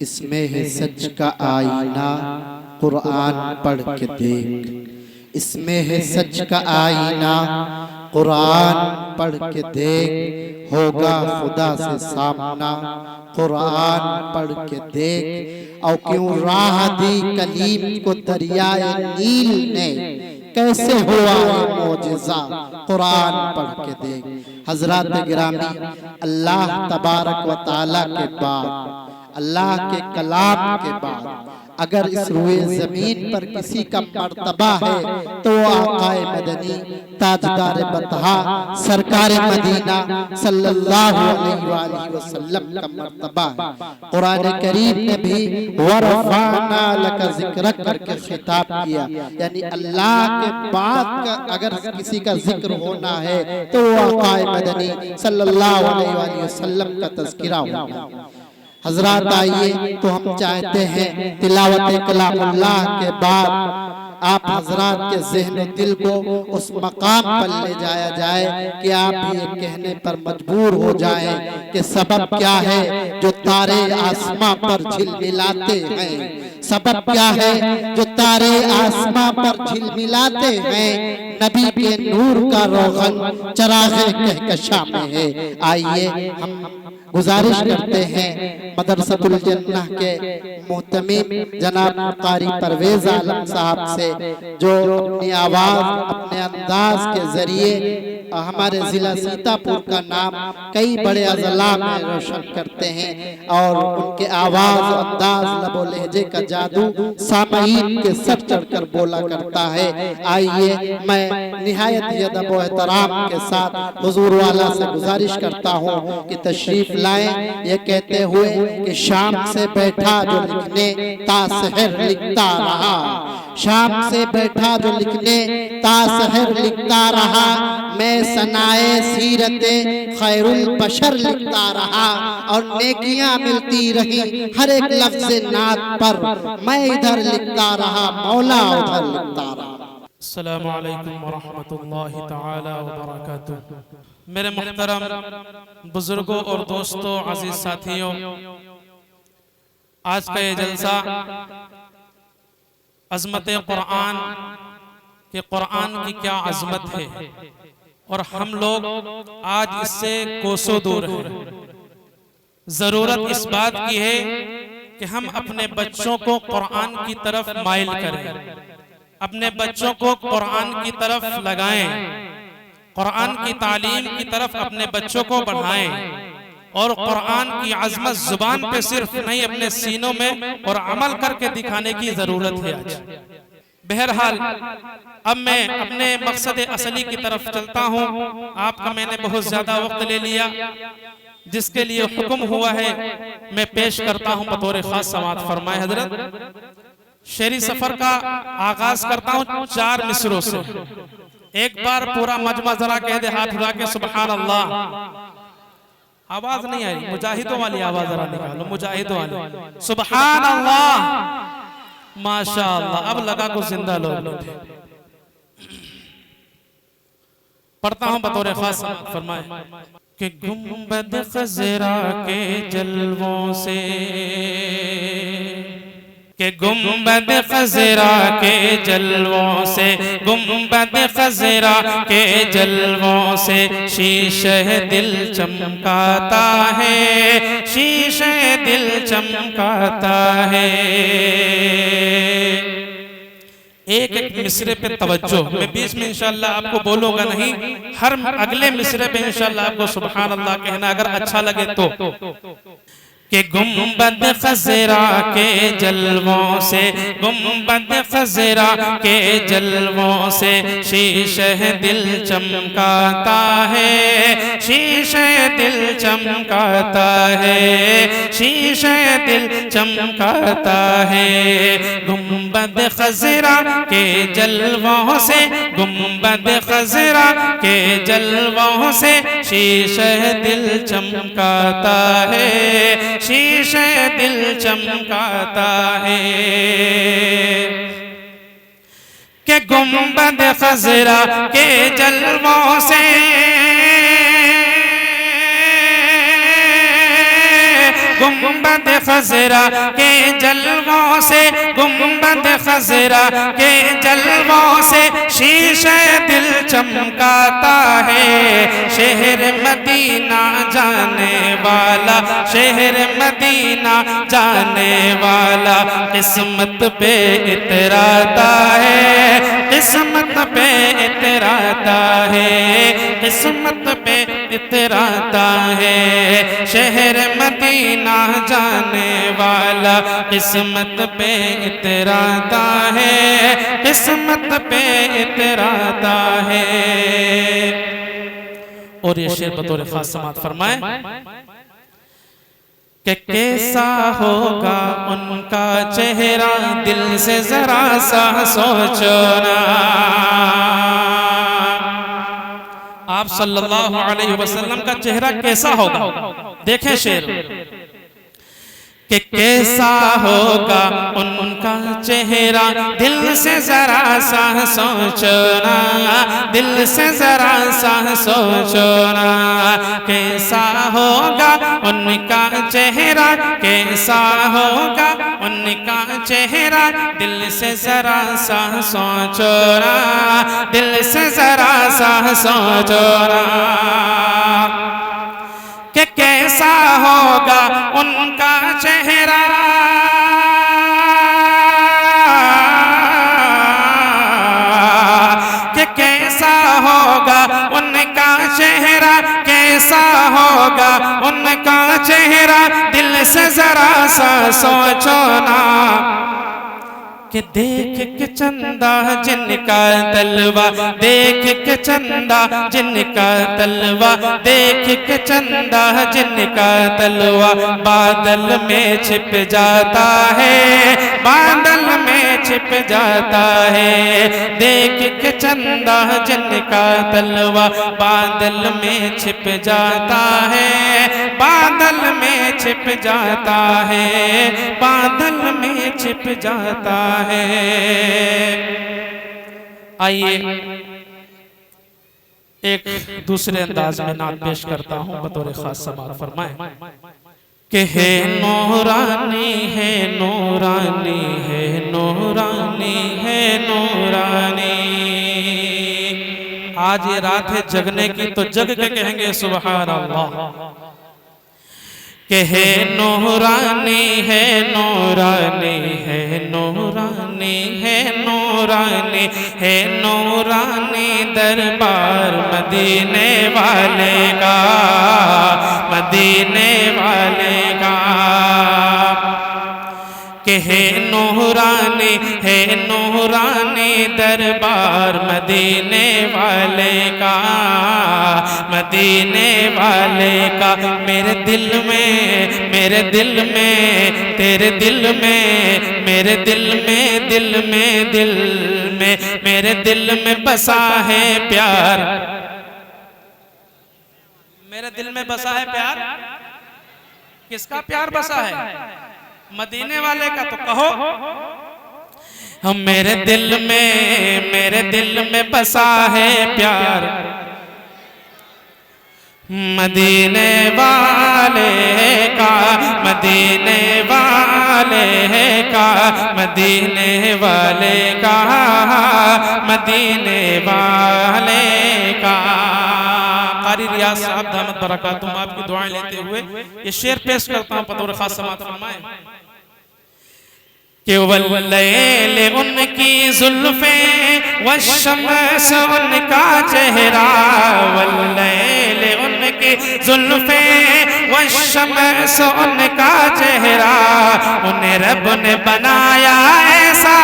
इसमें है सच का आईना, कुरान पढ़ के देख। इसमें है सच का आईना, कुरान पढ़ के देख। होगा खुदा से सामना, कुरान पढ़ के देख। और क्यों राह दी कलीम को दरियाए नील ने, कैसे हुआ ये मौजिज़ा, कुरान पढ़ के देख। हजरात गिरामी, अल्लाह तबारक व तआला के बाद, अल्लाह के कलाम के बाद अगर इस रूए जमीन पर किसी का मर्तबा है तो वो आकाए मदनी ताजदार बतहा सरकार मदीना सल्लल्लाहु अलैहि वसल्लम का मर्तबा है। कुरान करीम ने भी वरफ़अना लका ज़िक्रक करके खिताब किया, यानी अल्लाह के बाद का अगर किसी का जिक्र होना है तो वो आकाए मदनी सल्लल्लाहु अलैहि वसल्लम का तज़किरा होगा। हजरात आइए, तो हम चाहते हैं तिलावत कलामुल्लाह के बाद आप हजरात के ज़हन दिल को उस मकाम पर ले जाया जाए कि आप भी ये कहने पर मजबूर हो जाएं कि सबब क्या है जो तारे आसमां पर झिलमिलाते हैं। सबब क्या है जो तारे आसमां पर झिलमिलाते हैं। नबी के नूर का रोगन चराग़े कहकशा में है। आइए हम गुजारिश करते हैं मदरसतुल जन्नह के मोहतमीम जनाब कारी परवेज आलम साहब से, जो अपनी आवाज़ अपने अंदाज के जरिए हमारे ज़िला सीतापुर का नाम कई बड़े अज़ला में रोशन करते हैं और उनके आवाज़ अंदाज लबो लहजे का जादू सामईन के सर चढ़कर बोला करता है। आइए मैं निहायत अदब व एहतराम के साथ हुजूर वाला से गुजारिश करता हूँ कि तशरीफ लाएं, ये कहते हुए कि शाम से बैठा जो लिखने तासहर लिखता रहा। शाम से बैठा जो लिखने तासहर लिखता रहा। मैं सनाए सीरते खैरुल बशर लिखता रहा और नेकियां मिलती रही हर एक लफ्ज़ नात पर। मैं इधर लिखता रहा, मौला उधर लिखता रहा। अस्सलामु अलैकुम व रहमतुल्लाहि तआला व बरकातुहू। मेरे मुहतरम बुजुर्गों और दोस्तों, अजीज साथियों, आज का ये जलसा अज़मत कुरान कि कुरान की क्या अज़मत है और हम लोग आज इससे कोसों दूर हैं। जरूरत इस बात की है कि हम अपने बच्चों को कुरान की तरफ माइल करें, अपने बच्चों को कुरान की तरफ लगाएं, कुरान की तालीम की तरफ अपने बच्चों को बढ़ाएं और कुरान की अज़मत जुबान पे सिर्फ नहीं अपने सीनों में और अमल करके दिखाने की जरूरत है आज। बहरहाल अब मैं अपने मकसद असली की तरफ चलता हूँ। आपका मैंने बहुत ज्यादा वक्त ले लिया, जिसके लिए हुक्म हुआ है मैं पेश करता हूँ बतौर खास समाअत फरमाए हजरत। शेरी सफर का आगाज करता हूँ 4 मिसरों से। एक बार पूरा मजमा जरा कह दे हाथ उठा के सुभान अल्लाह। आवाज नहीं आई, मुजाहिदों वाली आवाज जरा निकालो, मुजाहिदों वाली। सुभान अल्लाह, माशाअल्लाह। अब लगा कुछ जिंदा लोग पढ़ता हूं बतौर खास फरमाए कि गुंबद खज़रा के जलवों से, के गुंबद खज़रा के जलवों से, गुंबद खज़रा के जलवों से शीशे दिल चमकाता है, शीशे दिल चमकाता है। एक एक मिसरे पे तवज्जो। मैं बीच में इंशाअल्लाह आपको बोलूंगा नहीं, हर अगले मिसरे पे इंशाअल्लाह आपको सुभान अल्लाह कहना अगर अच्छा लगे तो। कि गुंबद खज़रा के जलवों से, गुंबद खज़रा के जलवों से शीशे दिल चमकाता है, शीशे दिल चमकाता है, शीशे दिल चमकाता है। गुंबद खज़रा के जलवों से, गुंबद खज़रा के जलवों से शीशे दिल चमकाता है, शीशे दिल चमकाता है। कि गुंबद खज़रा के जलवों से, गुंबद खजरा के जलवों से, गुंबद खजरा के जलवों से शीशे दिल चमकाता है। शहर मदीना जाने वाला, शहर मदीना जाने वाला किस्मत पे इतराता है, किस्मत पे इतराता है, किस्मत पे इतराता है। शहर मदीना जाने वाला किस्मत पे इतराता है, किस्मत पे इतराता है। और ये शेर बतौर खास समात फरमाए कि कैसा होगा उनका चेहरा, दिल से जरा सा सोचना। आप सल्लल्लाहु अलैहि वसल्लम का चेहरा कैसा होगा, देखें शेर कि कैसा होगा उनका चेहरा, दिल से जरा सा सोचना, दिल से जरा सा सोचना। कैसा होगा उनका चेहरा, कैसा होगा उनका चेहरा, दिल से जरा सा सोचना, दिल से जरा सा सोचना। कि कैसा होगा उनका चेहरा, कि कैसा होगा उनका चेहरा, कैसा होगा उनका चेहरा, दिल से जरा सा सोचो ना। कि देख के चंदा जिनका तलवा, देख के चंदा जिनका तलवा, देख के चंदा जिनका तलवा, बादल में छिप जाता है, बादल में छिप जाता है। देख के चंदा जिनका तलवा, बादल में छिप जाता है, बादल में छिप जाता है, बादल में छिप जाता है। आइए एक दूसरे अंदाज में नात पेश करता हूं बतौर खास समात फरमाए कि है नूरानी है, नूरानी है, नूरानी है, नूरानी। आज ये रात है जगने की, तो जग के कहेंगे सुभान अल्लाह। कि है नूरानी है, नूरानी है, नूरानी है, नूरानी है, नूरानी दरबार मदीने वाले का, मदीने वाले का। कि है नूरानी है, नूरानी दरबार मदीने वाले का, मदीने वाले का। मेरे दिल में, मेरे दिल में, तेरे दिल में, मेरे दिल में, दिल में, दिल में, मेरे दिल में बसा है प्यार, मेरे दिल में बसा है प्यार। किसका प्यार बसा है? मदीने वाले का। तो कहो हम मेरे दिल में, मेरे दिल में बसा है प्यार मदीने वाले का, मदीने वाले का, मदीने वाले का, मदीने वाले का। कारी रियाज साहब दामत बरकातुहुम आपकी दुआएं लेते हुए ये शेर पेश करता हूं बतौर खास समात फरमाए कि वल्लैल उनकी जुल्फे वश्शम्स उनका चेहरा, वल्लैल उनकी जुल्फे वश्शम्स उनका चेहरा। उन्हें रब ने बनाया ऐसा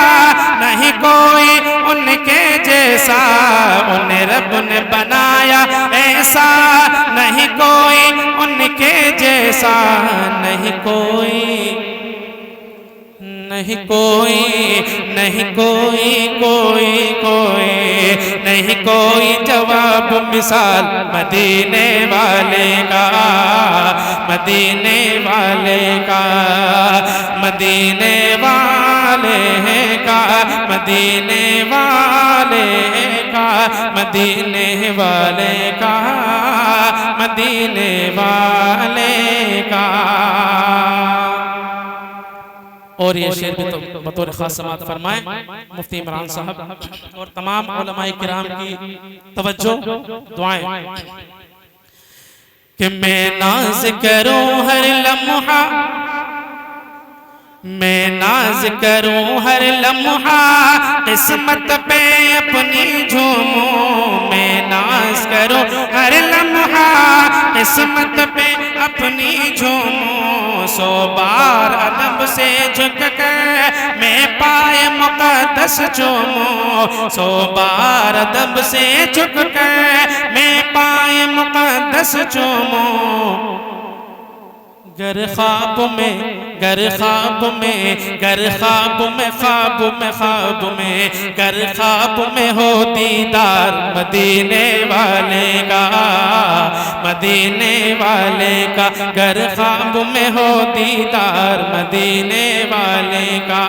नहीं कोई उनके जैसा, उन्हें रब ने बनाया ऐसा नहीं कोई उनके जैसा, नहीं कोई, नहीं कोई, नहीं कोई, कोई कोई नहीं कोई जवाब मिसाल मदीने वाले का, मदीने वाले का, मदीने वाले का, मदीने वाले का, मदीने वाले का, मदीने वाले का। और ये शेर भी तो बतौर खास समात फरमाए मुफ्ती इमरान साहब और तमाम उलमाए किराम की तवज्जो दुआएं कि मैं नाज करूं हर लम्हा, मैं नाज करूं हर लम्हा, किस्मत पे अपनी झूमूं। मैं नाज करूं हर लम्हा, किस्मत पे अपनी झूमूं। 100 बार अदब से झुक कर मैं पाए मुक़द्दस चूमूं। 100 बार अदब से झुक कर मैं पाए मुक़द्दस चूमूं। गर ख्वाब में, गर ख्वाब में, गर ख्वाब में, ख्वाब में, ख्वाब में, गर ख्वाब में हो दीदार मदीने वाले का, मदीने वाले का। गर ख्वाब में हो दीदार मदीने वाले का,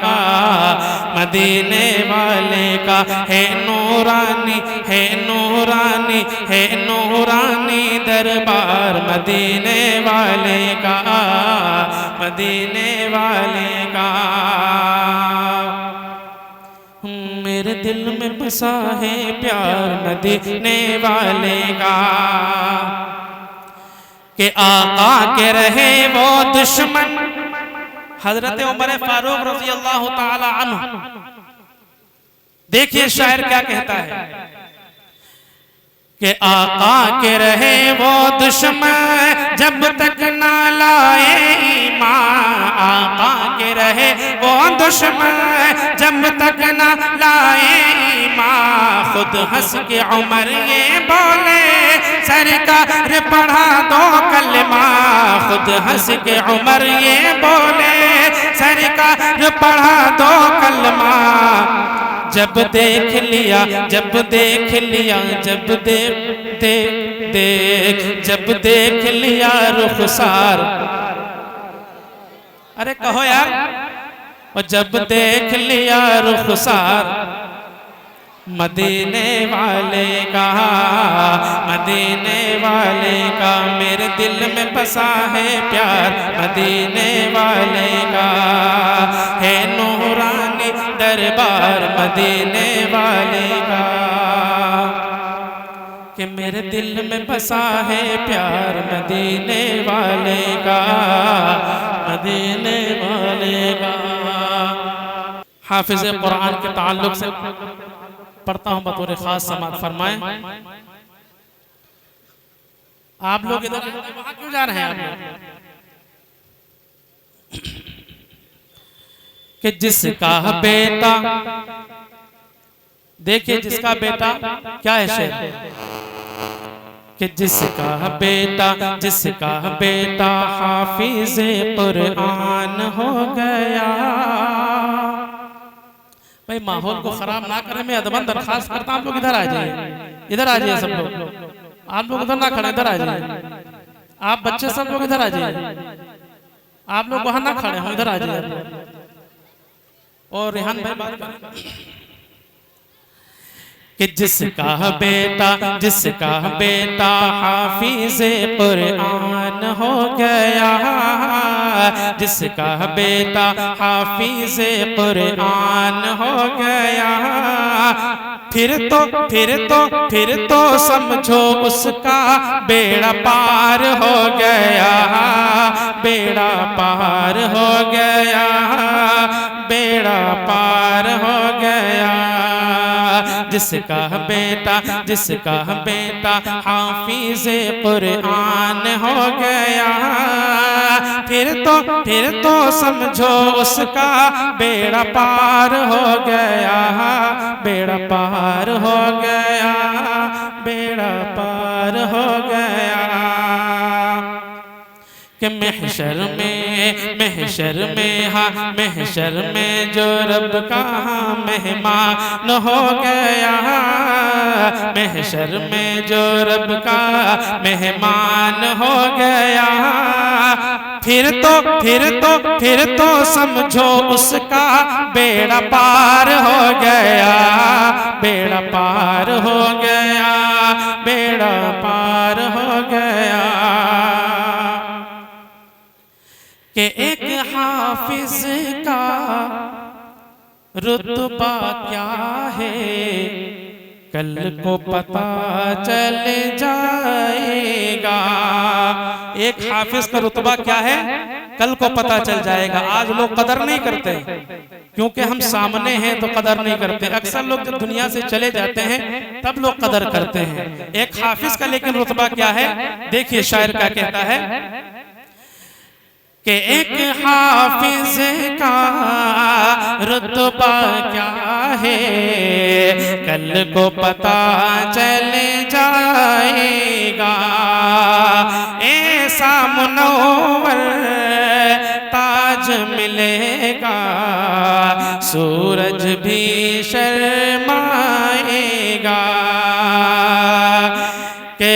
मदीने वाले का। है नूरानी, है नूरानी, है नूरानी दरबार मदीने वाले का, मदीने वाले का। मेरे दिल में बसा है प्यार मदीने वाले का। कि आका के रहे वो दुश्मन, हजरत उमर फारूक रज़ी अल्लाह ताला अन्हु। देखिए शायर क्या कहता है कि आका के रहे वो दुश्मन जब तक ना लाए ईमान। आका के रहे वो दुश्मन जब तक ना लाए ईमान। खुद हंस के उमर ये बोले सरकार पढ़ा दो कलमा। खुद हंस के उमर ये बोले सरकार पढ़ा दो कलमा। जब देख लिया, जब देख लिया, जब देख देख देख, जब देख लिया रुखसार। अरे कहो यार। और जब देख लिया रुखसार मदीने वाले का, मदीने वाले का। मेरे दिल में बसा है प्यार मदीने वाले का। है नूरानी दरबार मदीने वाले का। कि मेरे दिल में बसा है प्यार मदीने वाले का, मदीने वाले का। हाफिज़ कुरान के ताल्लुक से पढ़ता हूं बतौर खास समात फरमाएं। आप लोग इधर वहां क्यों जा रहे हैं आप लोग? कि जिसका बेटा, देखिए जिसका बेटा क्या है शेर। कि जिसका बेटा, जिसका बेटा हाफिज़े कुरान हो गया। भाई माहौल को खराब ना करें, मैं अदबन दरखास्त करता हूं आप लोग इधर आ जाइए, इधर आ जाइए सब लोग। आप लोग उधर ना खड़े, इधर आ जाइए। आप बच्चे सब लोग इधर आ जाइए। आप लोग वहां ना खड़े हो, इधर आ जाइए। और रेहान भाई बात करें। कि जिसका बेटा, जिसका बेटा हाफिज़े कुरान हो गया। जिसका बेटा हाफिज़े कुरान हो गया। फिर तो समझो उसका बेड़ा पार हो गया। बेड़ा पार हो गया, बेड़ा पार हो गया। जिसका बेटा, जिसका बेटा हाफिज़े कुरान हो गया। फिर तो समझो उसका बेड़ा पार हो गया। बेड़ा पार हो गया, बेड़ा पार हो गया। कि महशर में हाँ महशर में जो रब का मेहमान हो गया। महशर में जो रब का मेहमान हो गया। फिर तो समझो उसका बेड़ा पार हो गया। बेड़ा पार हो गया, बेड़ा पार हो गया। कि एक हाफिज का रुतबा क्या है, कल को पता चल जाएगा। एक हाफिज का रुतबा क्या है, कल को पता चल जाएगा। आज लोग कदर नहीं करते, क्योंकि हम सामने हैं तो कदर नहीं करते। अक्सर लोग जब दुनिया से चले जाते हैं तब लोग कदर करते हैं। एक हाफिज का लेकिन रुतबा क्या है, देखिए शायर क्या कहता है कि एक हाफिज का रुतबा क्या है, कल को पता चल जाएगा। ऐसा मुनव्वर ताज मिलेगा, सूरज भी शर्माएगा। के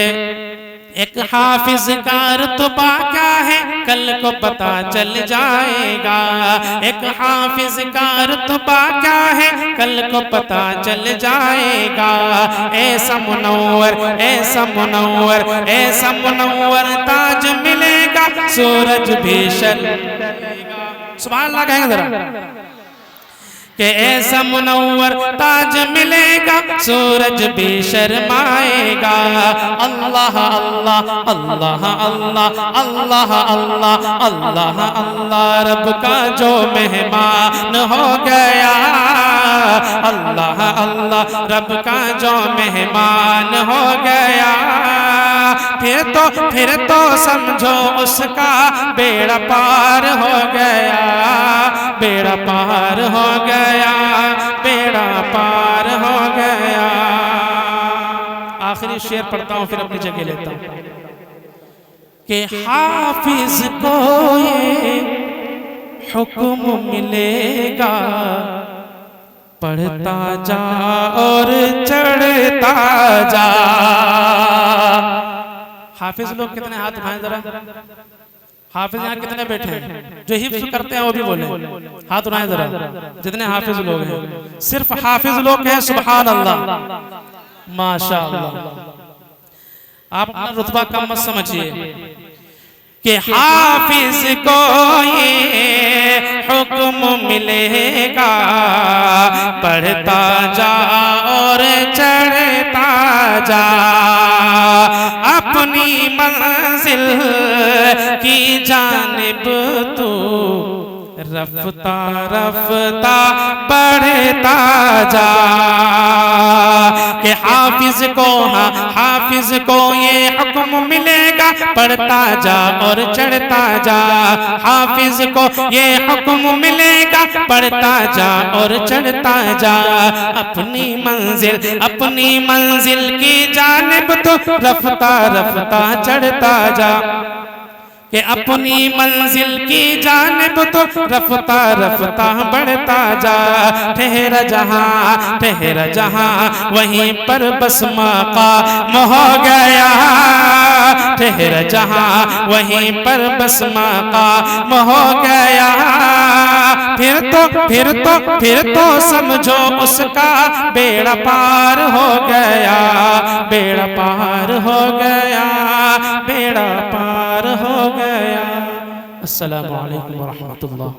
एक हाफिज का रुतबा क्या है, कल को पता चल जाएगा। एक हाफिज का रुतबा क्या है, कल को पता चल जाएगा। ऐसा मुनव्वर, ऐसा मुनव्वर, ऐसा मुनव्वर ताज मिलेगा, सूरज भी शर्माएगा। सुभान अल्लाह कहेंगे जरा कि ऐसा मुनव्वर ताज मिलेगा, सूरज भी शर्माएगा। अल्लाह अल्लाह अल्लाह अल्लाह अल्लाह अल्लाह अल्लाह अल्लाह, रब का जो मेहमान हो गया। अल्लाह अल्लाह, रब का जो मेहमान हो गया। फिर तो समझो उसका बेड़ा पार हो गया, बेड़ा पार हो गया, बेड़ा पार हो गया। आखिरी शेर पढ़ता हूं फिर अपनी जगह लेता हूं कि हाफिज को ये हुक्म मिलेगा, पढ़ता जा और चढ़ता जा। हाफिज लोग कितने हाथ उठाएं जरा, हाफिज यहाँ कितने बैठे हैं, जो हिफ्ज करते हैं वो भी बोले, हाथ उठाएं जरा जितने हाफिज लोग हैं। सिर्फ हाफिज लोग हैं, सुभान अल्लाह, माशाअल्लाह। आप अपना रुतबा कम मत समझिए कि हाफिज को ये हुक्म मिलेगा, पढ़ता जा और चढ़ता जा। अपनी मंजिल की जानिब तू रफ्ता रफ्ता बढ़ता जा। कि हाफिज को, हाँ हाफिज को ये हुक्म मिलेगा, पढ़ता जा और चढ़ता जा। हाफिज को ये हुक्म मिलेगा, पढ़ता जा और चढ़ता जा। अपनी मंजिल की जानिब तो रफ्ता रफ्ता चढ़ता जा। कि अपनी मंजिल की जानिब तो रफ्ता रफ्ता बढ़ता जा। ठहरा जहां वहीं पर बस मकाम हो गया। ठहरा जहां वहीं पर बस मकाम हो गया। फिर तो समझो उसका बेड़ा पार हो गया, बेड़ा पार हो गया, बेड़ा पार हो गया। अस्सलामु अलैकुम व रहमतुल्लाह।